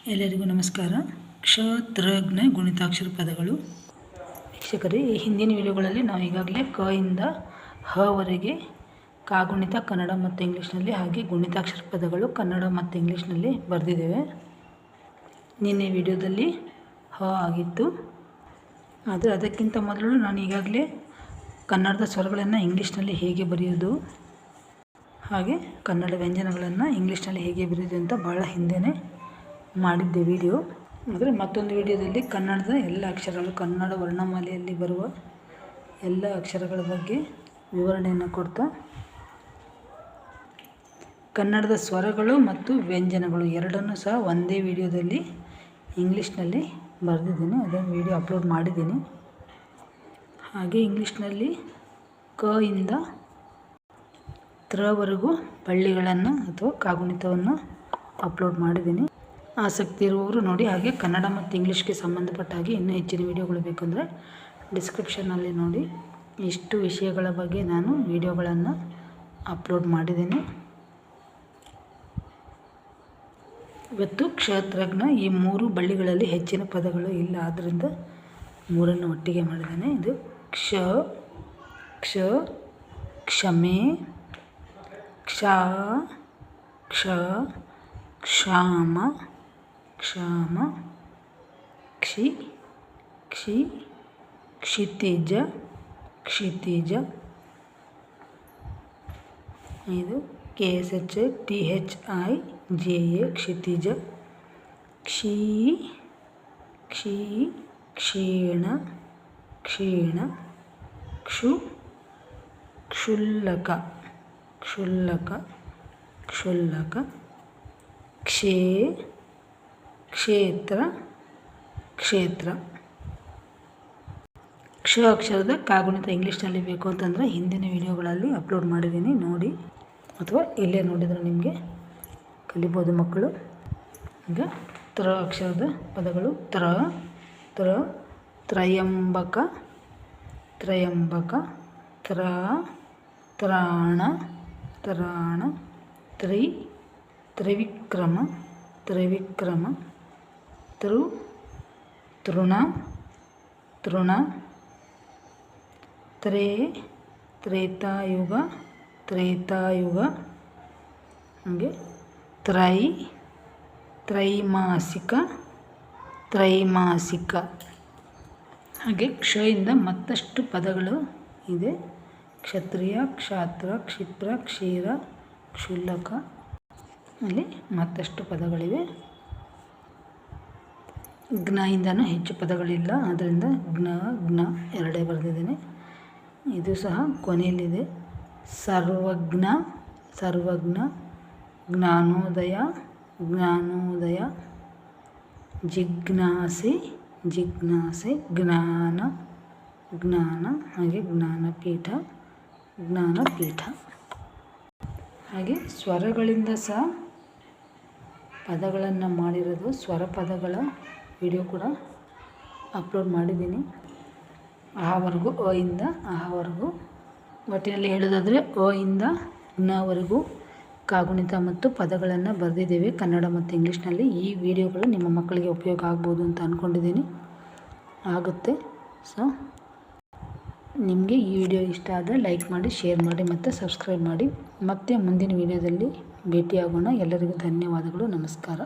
ಎಲ್ಲರಿಗೂ ನಮಸ್ಕಾರ. ಕ್ಷ ಗುಣಿತಾಕ್ಷರ ಪದಗಳು. ವೀಕ್ಷಕರೇ, ಈ ಹಿಂದಿನ ವಿಡಿಯೋಗಳಲ್ಲಿ ನಾವು ಈಗಾಗಲೇ ಕ ಇಂದ ಹವರೆಗೆ ಕಾಗುಣಿತ ಕನ್ನಡ ಮತ್ತು ಇಂಗ್ಲೀಷ್ನಲ್ಲಿ, ಹಾಗೆ ಗುಣಿತಾಕ್ಷರ ಪದಗಳು ಕನ್ನಡ ಮತ್ತು ಇಂಗ್ಲೀಷ್ನಲ್ಲಿ ಬರೆದಿದ್ದೇವೆ. ನಿನ್ನೆ ವಿಡಿಯೋದಲ್ಲಿ ಹ ಆಗಿತ್ತು. ಆದರೆ ಅದಕ್ಕಿಂತ ಮೊದಲು ನಾನು ಈಗಾಗಲೇ ಕನ್ನಡದ ಸ್ವರಗಳನ್ನು ಇಂಗ್ಲೀಷ್ನಲ್ಲಿ ಹೇಗೆ ಬರೆಯೋದು, ಹಾಗೆ ಕನ್ನಡ ವ್ಯಂಜನಗಳನ್ನು ಇಂಗ್ಲೀಷ್ನಲ್ಲಿ ಹೇಗೆ ಬರೆಯೋದು ಅಂತ ಭಾಳ ಹಿಂದೆಯೇ ಮಾಡಿದ್ದೆ ವಿಡಿಯೋ. ಆದರೆ ಮತ್ತೊಂದು ವಿಡಿಯೋದಲ್ಲಿ ಕನ್ನಡದ ಎಲ್ಲ ಅಕ್ಷರಗಳು, ಕನ್ನಡ ವರ್ಣಮಾಲೆಯಲ್ಲಿ ಬರುವ ಎಲ್ಲ ಅಕ್ಷರಗಳ ಬಗ್ಗೆ ವಿವರಣೆಯನ್ನು ಕೊಡ್ತಾ, ಕನ್ನಡದ ಸ್ವರಗಳು ಮತ್ತು ವ್ಯಂಜನಗಳು ಎರಡನ್ನೂ ಸಹ ಒಂದೇ ವಿಡಿಯೋದಲ್ಲಿ ಇಂಗ್ಲೀಷ್ನಲ್ಲಿ ಬರೆದಿದ್ದೀನಿ. ಅದನ್ನು ವಿಡಿಯೋ ಅಪ್ಲೋಡ್ ಮಾಡಿದ್ದೀನಿ. ಹಾಗೆ ಇಂಗ್ಲೀಷ್ನಲ್ಲಿ ಕ ಇಂದ ತ್ರವರೆಗೂ ಬಳ್ಳಿಗಳನ್ನು ಅಥವಾ ಕಾಗುಣಿತವನ್ನು ಅಪ್ಲೋಡ್ ಮಾಡಿದ್ದೀನಿ. ಆಸಕ್ತಿ ಇರುವವರು ನೋಡಿ. ಹಾಗೆ ಕನ್ನಡ ಮತ್ತು ಇಂಗ್ಲೀಷ್ಗೆ ಸಂಬಂಧಪಟ್ಟ ಹಾಗೆ ಇನ್ನೂ ಹೆಚ್ಚಿನ ವಿಡಿಯೋಗಳು ಬೇಕಂದರೆ ಡಿಸ್ಕ್ರಿಪ್ಷನ್ನಲ್ಲಿ ನೋಡಿ. ಇಷ್ಟು ವಿಷಯಗಳ ಬಗ್ಗೆ ನಾನು ವಿಡಿಯೋಗಳನ್ನು ಅಪ್ಲೋಡ್ ಮಾಡಿದ್ದೀನಿ. ಇವತ್ತು ಕ್ಷತ್ರಜ್ಞ ಈ ಮೂರು ಬಳ್ಳಿಗಳಲ್ಲಿ ಹೆಚ್ಚಿನ ಪದಗಳು ಇಲ್ಲ, ಆದ್ದರಿಂದ ಮೂರನ್ನು ಒಟ್ಟಿಗೆ ಮಾಡಿದ್ದೇನೆ. ಇದು ಕ್ಷ, ಕ್ಷ, ಕ್ಷಮೆ, ಕ್ಷ, ಕ್ಷ, ಕ್ಷಾಮ, ಕ್ಷಾಮ, ಕ್ಷಿ, ಕ್ಷಿ, ಕ್ಷಿತಿಜ, ಕ್ಷಿತಿಜ. ಇದು KSHTHIJA ಕ್ಷಿತಿಜ. ಕ್ಷೀ, ಕ್ಷೀ, ಕ್ಷೀಣ, ಕ್ಷೀಣ. ಕ್ಷು, ಕ್ಷುಲ್ಲಕ, ಕ್ಷುಲ್ಲಕ, ಕ್ಷುಲ್ಲಕ. ಕ್ಷೇ, ಕ್ಷೇತ್ರ, ಕ್ಷೇತ್ರ. ಕ್ಷ ಅಕ್ಷರದ ಕಾಗುಣಿತ ಇಂಗ್ಲೀಷ್ನಲ್ಲಿ ಬೇಕು ಅಂತಂದರೆ ಹಿಂದಿನ ವಿಡಿಯೋಗಳಲ್ಲಿ ಅಪ್ಲೋಡ್ ಮಾಡಿದ್ದೀನಿ, ನೋಡಿ. ಅಥವಾ ಇಲ್ಲೇ ನೋಡಿದರೆ ನಿಮಗೆ ಕಲಿಬೋದು ಮಕ್ಕಳು. ಈಗ ತ್ರ ಅಕ್ಷರದ ಪದಗಳು. ತ್ರ, ತ್ರ, ತ್ರಯಂಬಕ, ತ್ರಯಂಬಕ. ತ್ರ, ತ್ರಾಣ, ತ್ರಾಣ. ತ್ರಿ, ತ್ರಿವಿಕ್ರಮ, ತ್ರಿವಿಕ್ರಮ. ತೃ, ತೃಣ, ತೃಣ. ತ್ರೇ, ತ್ರೇತಾಯುಗ, ತ್ರೇತಾಯುಗ. ಹಾಗೆ ತ್ರೈ, ತ್ರೈಮಾಸಿಕ, ತ್ರೈಮಾಸಿಕ. ಹಾಗೆ ಕ್ಷ ಇಂದ ಮತ್ತಷ್ಟು ಪದಗಳು ಇದೆ. ಕ್ಷತ್ರಿಯ, ಕ್ಷಾತ್ರ, ಕ್ಷಿಪ್ರ, ಕ್ಷೀರ, ಕ್ಷುಲ್ಲಕ. ಅಲ್ಲಿ ಮತ್ತಷ್ಟು ಪದಗಳಿವೆ. ಜ್ಞ ಇಂದನೂ ಹೆಚ್ಚು ಪದಗಳಿಲ್ಲ, ಆದ್ದರಿಂದ ಜ್ಞ, ಜ್ಞ ಎರಡೇ ಬರೆದಿದ್ದೇನೆ. ಇದು ಸಹ ಕೊನೆಯಲ್ಲಿದೆ. ಸರ್ವಜ್ಞ, ಸರ್ವಜ್ಞ. ಜ್ಞಾನೋದಯ, ಜ್ಞಾನೋದಯ. ಜಿಜ್ಞಾಸೆ, ಜಿಜ್ಞಾಸೆ. ಜ್ಞಾನ, ಜ್ಞಾನ. ಹಾಗೆ ಜ್ಞಾನಪೀಠ, ಜ್ಞಾನಪೀಠ. ಹಾಗೆ ಸ್ವರಗಳಿಂದ ಸಹ ಪದಗಳನ್ನು ಮಾಡಿರೋದು, ಸ್ವರ ಪದಗಳ ವಿಡಿಯೋ ಕೂಡ ಅಪ್ಲೋಡ್ ಮಾಡಿದ್ದೀನಿ. ಅಹವರೆಗೂ, ಅ ಇಂದ ಅಹವರೆಗೂ. ಒಟ್ಟಿನಲ್ಲಿ ಹೇಳೋದಾದರೆ ಅ ಇಂದ ಜ್ಞವರೆಗೂ ಕಾಗುಣಿತ ಮತ್ತು ಪದಗಳನ್ನು ಬರೆದಿದ್ದೇವೆ ಕನ್ನಡ ಮತ್ತು ಇಂಗ್ಲೀಷ್ನಲ್ಲಿ. ಈ ವಿಡಿಯೋಗಳು ನಿಮ್ಮ ಮಕ್ಕಳಿಗೆ ಉಪಯೋಗ ಆಗ್ಬೋದು ಅಂತ ಅಂದ್ಕೊಂಡಿದ್ದೀನಿ, ಆಗುತ್ತೆ. ಸೊ ನಿಮಗೆ ಈ ವಿಡಿಯೋ ಇಷ್ಟ ಆದರೆ ಲೈಕ್ ಮಾಡಿ, ಶೇರ್ ಮಾಡಿ ಮತ್ತು ಸಬ್ಸ್ಕ್ರೈಬ್ ಮಾಡಿ. ಮತ್ತೆ ಮುಂದಿನ ವಿಡಿಯೋದಲ್ಲಿ ಭೇಟಿಯಾಗೋಣ. ಎಲ್ಲರಿಗೂ ಧನ್ಯವಾದಗಳು. ನಮಸ್ಕಾರ.